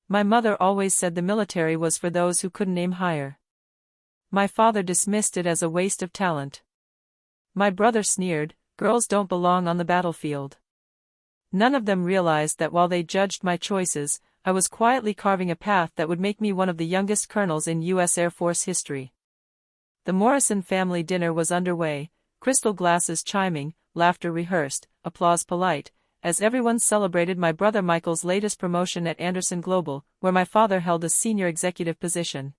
My mother always said the military was for those who couldn't aim higher. My father dismissed it as a waste of talent. My brother sneered, girls don't belong on the battlefield. None of them realized that while they judged my choices, I was quietly carving a path that would make me one of the youngest colonels in U.S. Air Force history. The Morrison family dinner was underway, crystal glasses chiming, laughter rehearsed, applause polite, as everyone celebrated my brother Michael's latest promotion at Anderson Global, where my father held a senior executive position.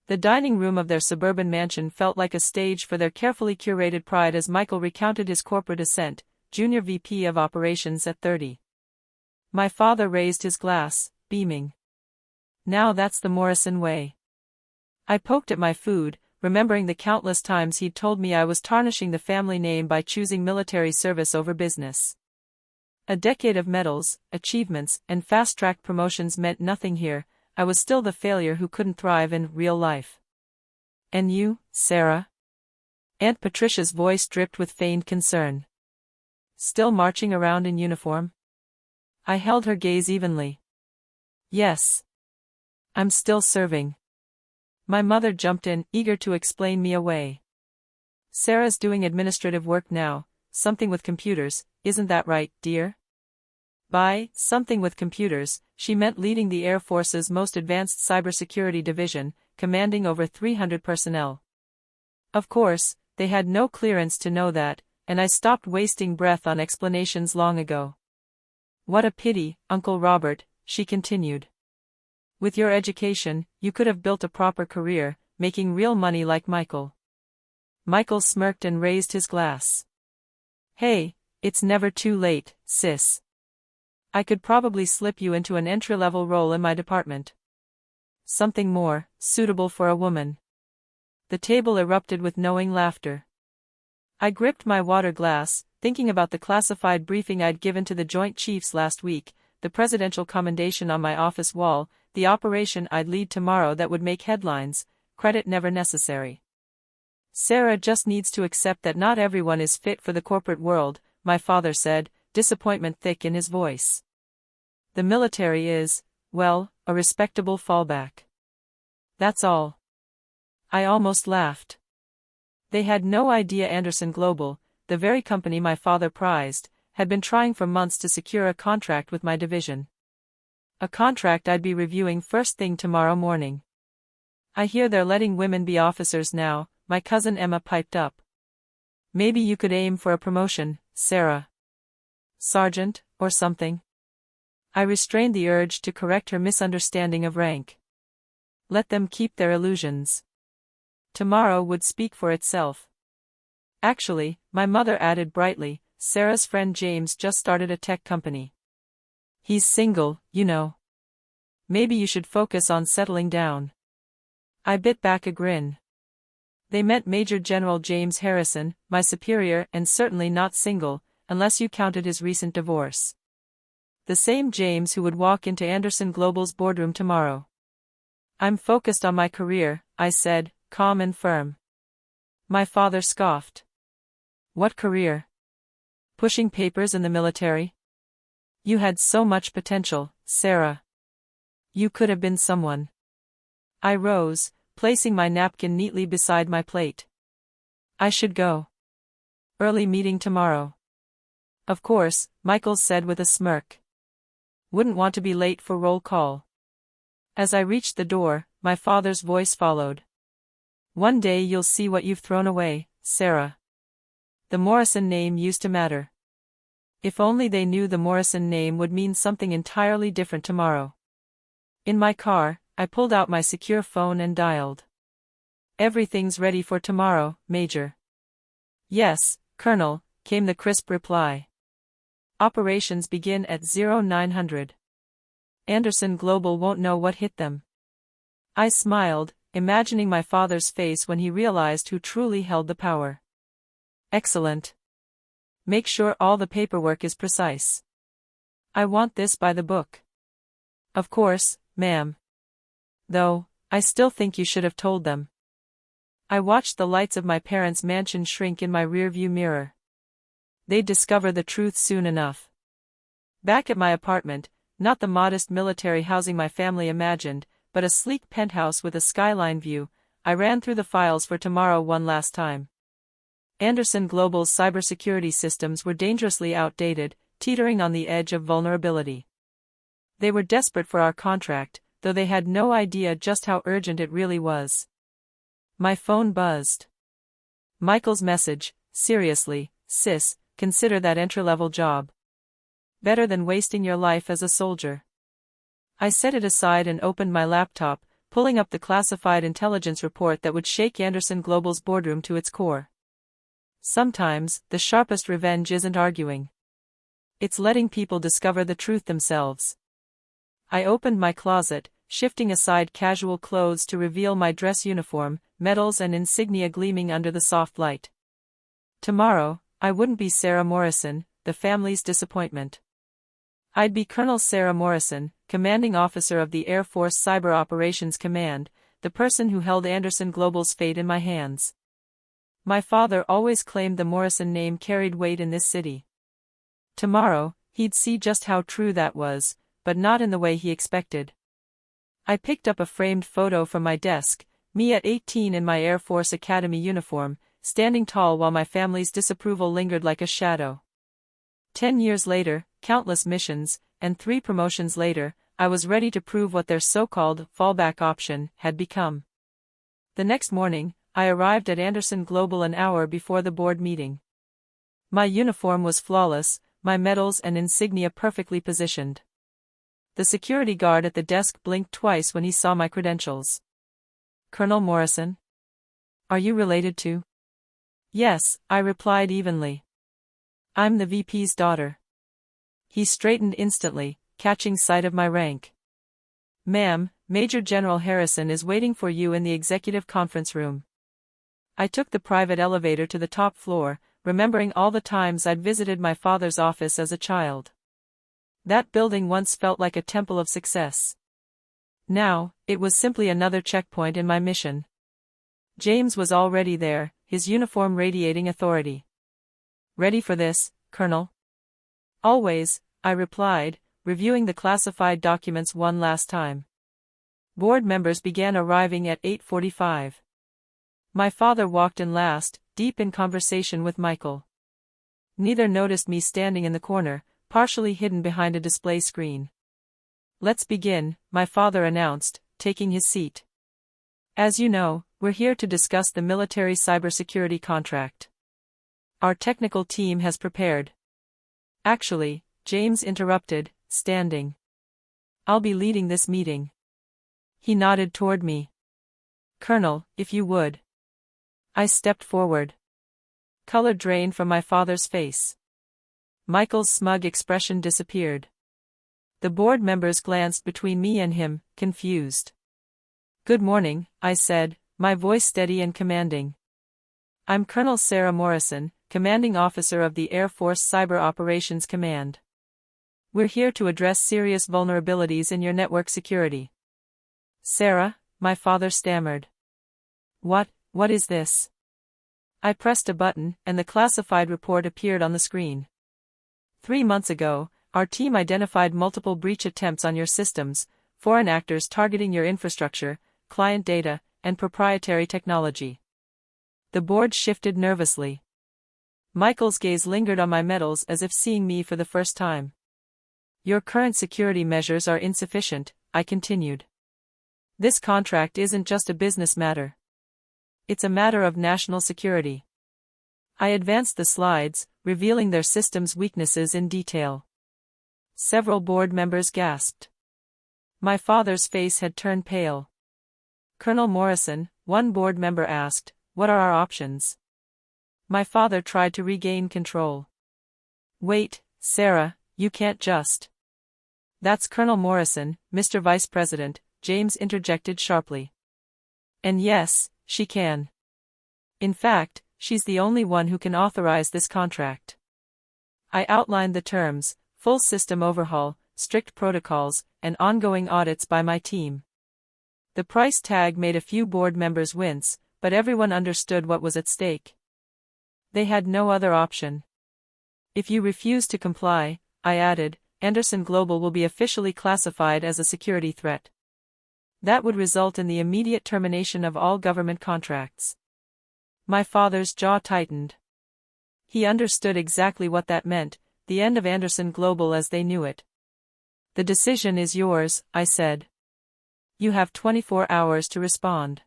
The dining room of their suburban mansion felt like a stage for their carefully curated pride as Michael recounted his corporate ascent, Junior VP of Operations at 30. My father raised his glass, beaming. Now that's the Morrison way. I poked at my food, remembering the countless times he'd told me I was tarnishing the family name by choosing military service over business. A decade of medals, achievements, and fast-track promotions meant nothing here. I was still the failure who couldn't thrive in real life. And you, Sarah? Aunt Patricia's voice dripped with feigned concern. Still marching around in uniform? I held her gaze evenly. Yes. I'm still serving. My mother jumped in, eager to explain me away. Sarah's doing administrative work now, something with computers, isn't that right, dear? By something with computers, she meant leading the Air Force's most advanced cybersecurity division, commanding over 300 personnel. Of course, they had no clearance to know that, and I stopped wasting breath on explanations long ago. What a pity, Uncle Robert, she continued. With your education, you could have built a proper career, making real money like Michael. Michael smirked and raised his glass. Hey, it's never too late, sis. I could probably slip you into an entry-level role in my department. Something more, suitable for a woman. The table erupted with knowing laughter. I gripped my water glass, thinking about the classified briefing I'd given to the Joint Chiefs last week, the presidential commendation on my office wall, the operation I'd lead tomorrow that would make headlines, credit never necessary. Sarah just needs to accept that not everyone is fit for the corporate world, my father said, disappointment thick in his voice. The military is, well, a respectable fallback. That's all. I almost laughed. They had no idea Anderson Global, the very company my father prized, had been trying for months to secure a contract with my division. A contract I'd be reviewing first thing tomorrow morning. I hear they're letting women be officers now, my cousin Emma piped up. Maybe you could aim for a promotion, Sarah. Sergeant, or something. I restrained the urge to correct her misunderstanding of rank. Let them keep their illusions. Tomorrow would speak for itself. Actually, my mother added brightly, Sarah's friend James just started a tech company. He's single, you know. Maybe you should focus on settling down. I bit back a grin. They meant Major General James Harrison, my superior, and certainly not single, unless you counted his recent divorce. The same James who would walk into Anderson Global's boardroom tomorrow. I'm focused on my career, I said, calm and firm. My father scoffed. What career? Pushing papers in the military? You had so much potential, Sarah. You could have been someone. I rose, placing my napkin neatly beside my plate. I should go. Early meeting tomorrow. Of course, Michael said with a smirk. Wouldn't want to be late for roll call. As I reached the door, my father's voice followed. One day you'll see what you've thrown away, Sarah. The Morrison name used to matter. If only they knew the Morrison name would mean something entirely different tomorrow. In my car, I pulled out my secure phone and dialed. Everything's ready for tomorrow, Major. Yes, Colonel, came the crisp reply. Operations begin at 0900. Anderson Global won't know what hit them. I smiled, imagining my father's face when he realized who truly held the power. Excellent. Make sure all the paperwork is precise. I want this by the book. Of course, ma'am. Though, I still think you should have told them. I watched the lights of my parents' mansion shrink in my rearview mirror. They'd discover the truth soon enough. Back at my apartment, not the modest military housing my family imagined, but a sleek penthouse with a skyline view. I ran through the files for tomorrow one last time. Anderson Global's cybersecurity systems were dangerously outdated, teetering on the edge of vulnerability. They were desperate for our contract, though they had no idea just how urgent it really was. My phone buzzed. Michael's message: seriously, sis, consider that entry-level job. Better than wasting your life as a soldier. I set it aside and opened my laptop, pulling up the classified intelligence report that would shake Anderson Global's boardroom to its core. Sometimes, the sharpest revenge isn't arguing. It's letting people discover the truth themselves. I opened my closet, shifting aside casual clothes to reveal my dress uniform, medals and insignia gleaming under the soft light. Tomorrow, I wouldn't be Sarah Morrison, the family's disappointment. I'd be Colonel Sarah Morrison, commanding officer of the Air Force Cyber Operations Command, the person who held Anderson Global's fate in my hands. My father always claimed the Morrison name carried weight in this city. Tomorrow, he'd see just how true that was, but not in the way he expected. I picked up a framed photo from my desk, me at 18 in my Air Force Academy uniform, standing tall while my family's disapproval lingered like a shadow. 10 years later, countless missions, and 3 promotions later, I was ready to prove what their so-called fallback option had become. The next morning, I arrived at Anderson Global an hour before the board meeting. My uniform was flawless, my medals and insignia perfectly positioned. The security guard at the desk blinked twice when he saw my credentials. Colonel Morrison? Are you related to? Yes, I replied evenly. I'm the VP's daughter. He straightened instantly, catching sight of my rank. Ma'am, Major General Harrison is waiting for you in the executive conference room. I took the private elevator to the top floor, remembering all the times I'd visited my father's office as a child. That building once felt like a temple of success. Now, it was simply another checkpoint in my mission. James was already there, his uniform radiating authority. Ready for this, Colonel? Always, I replied, reviewing the classified documents one last time. Board members began arriving at 8:45. My father walked in last, deep in conversation with Michael. Neither noticed me standing in the corner, partially hidden behind a display screen. Let's begin, my father announced, taking his seat. As you know, we're here to discuss the military cybersecurity contract. Our technical team has prepared. Actually, James interrupted, standing. I'll be leading this meeting. He nodded toward me. Colonel, if you would. I stepped forward. Color drained from my father's face. Michael's smug expression disappeared. The board members glanced between me and him, confused. Good morning, I said, my voice steady and commanding. I'm Colonel Sarah Morrison, commanding officer of the Air Force Cyber Operations Command. We're here to address serious vulnerabilities in your network security. Sarah, my father stammered. What is this? I pressed a button, and the classified report appeared on the screen. 3 months ago, our team identified multiple breach attempts on your systems, foreign actors targeting your infrastructure, client data, and proprietary technology. The board shifted nervously. Michael's gaze lingered on my medals as if seeing me for the first time. Your current security measures are insufficient, I continued. This contract isn't just a business matter. It's a matter of national security. I advanced the slides, revealing their system's weaknesses in detail. Several board members gasped. My father's face had turned pale. Colonel Morrison, one board member asked, what are our options? My father tried to regain control. Wait, Sarah, you can't just. That's Colonel Morrison, Mr. Vice President, James interjected sharply. And yes, she can. In fact, she's the only one who can authorize this contract. I outlined the terms: full system overhaul, strict protocols, and ongoing audits by my team. The price tag made a few board members wince, but everyone understood what was at stake. They had no other option. If you refuse to comply, I added, Anderson Global will be officially classified as a security threat. That would result in the immediate termination of all government contracts. My father's jaw tightened. He understood exactly what that meant, the end of Anderson Global as they knew it. The decision is yours, I said. You have 24 hours to respond.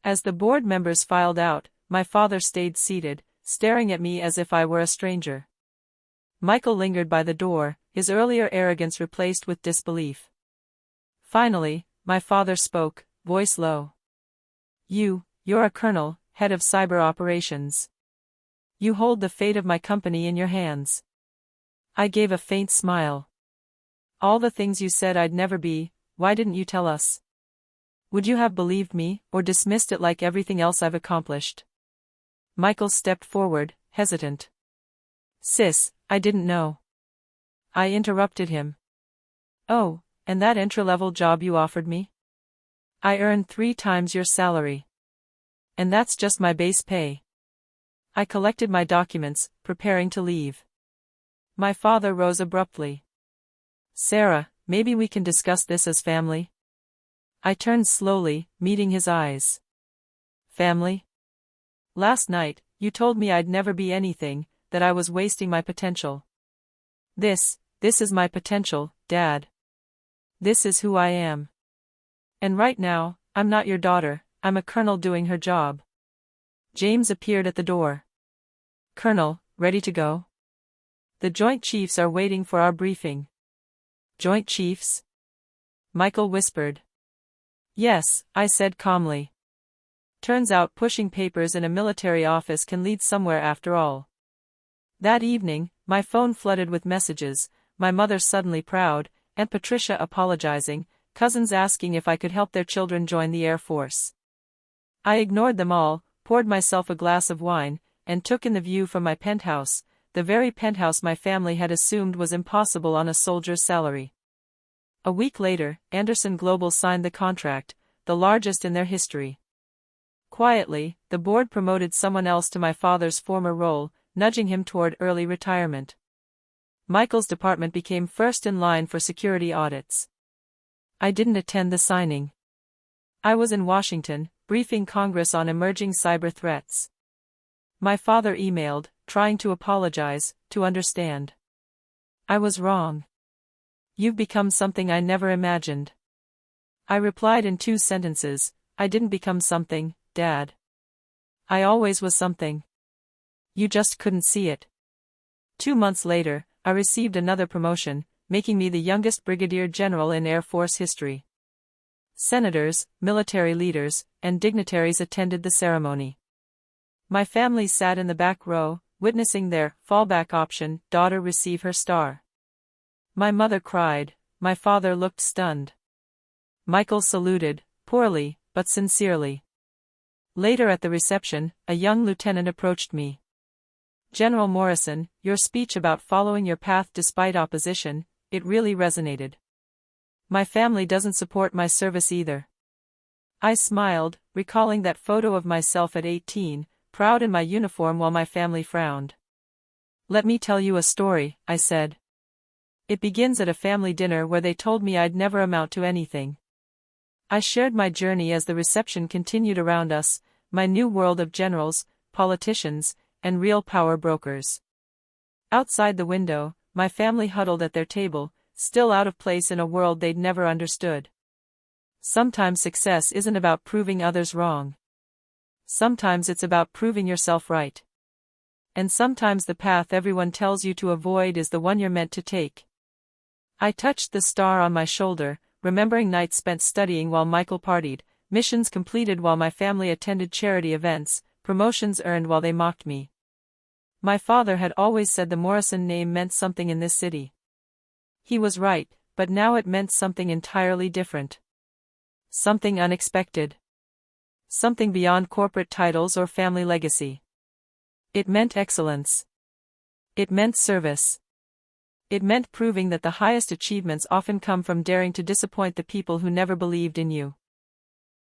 As the board members filed out, my father stayed seated, staring at me as if I were a stranger. Michael lingered by the door, his earlier arrogance replaced with disbelief. Finally, my father spoke, voice low. You're a colonel, head of cyber operations. You hold the fate of my company in your hands. I gave a faint smile. All the things you said I'd never be, why didn't you tell us? Would you have believed me, or dismissed it like everything else I've accomplished? Michael stepped forward, hesitant. Sis, I didn't know. I interrupted him. Oh, and that entry-level job you offered me? I earned 3 times your salary. And that's just my base pay. I collected my documents, preparing to leave. My father rose abruptly. Sarah, maybe we can discuss this as family? I turned slowly, meeting his eyes. Family? Last night, you told me I'd never be anything, that I was wasting my potential. This is my potential, Dad. This is who I am. And right now, I'm not your daughter, I'm a colonel doing her job. James appeared at the door. Colonel, ready to go? The Joint Chiefs are waiting for our briefing. Joint Chiefs? Michael whispered. Yes, I said calmly. Turns out pushing papers in a military office can lead somewhere after all. That evening, my phone flooded with messages, my mother suddenly proud, Aunt Patricia apologizing, cousins asking if I could help their children join the Air Force. I ignored them all, poured myself a glass of wine, and took in the view from my penthouse, the very penthouse my family had assumed was impossible on a soldier's salary. A week later, Anderson Global signed the contract, the largest in their history. Quietly, the board promoted someone else to my father's former role, nudging him toward early retirement. Michael's department became first in line for security audits. I didn't attend the signing. I was in Washington, briefing Congress on emerging cyber threats. My father emailed, trying to apologize, to understand. I was wrong. You've become something I never imagined. I replied in 2 sentences, I didn't become something, Dad. I always was something. You just couldn't see it. 2 months later, I received another promotion, making me the youngest brigadier general in Air Force history. Senators, military leaders, and dignitaries attended the ceremony. My family sat in the back row, witnessing their fallback option daughter receive her star. My mother cried, my father looked stunned. Michael saluted, poorly, but sincerely. Later at the reception, a young lieutenant approached me. General Morrison, your speech about following your path despite opposition, it really resonated. My family doesn't support my service either. I smiled, recalling that photo of myself at 18, proud in my uniform while my family frowned. Let me tell you a story, I said. It begins at a family dinner where they told me I'd never amount to anything. I shared my journey as the reception continued around us, my new world of generals, politicians, and real power brokers. Outside the window, my family huddled at their table, still out of place in a world they'd never understood. Sometimes success isn't about proving others wrong. Sometimes it's about proving yourself right. And sometimes the path everyone tells you to avoid is the one you're meant to take. I touched the star on my shoulder, remembering nights spent studying while Michael partied, missions completed while my family attended charity events, promotions earned while they mocked me. My father had always said the Morrison name meant something in this city. He was right, but now it meant something entirely different. Something unexpected. Something beyond corporate titles or family legacy. It meant excellence. It meant service. It meant proving that the highest achievements often come from daring to disappoint the people who never believed in you.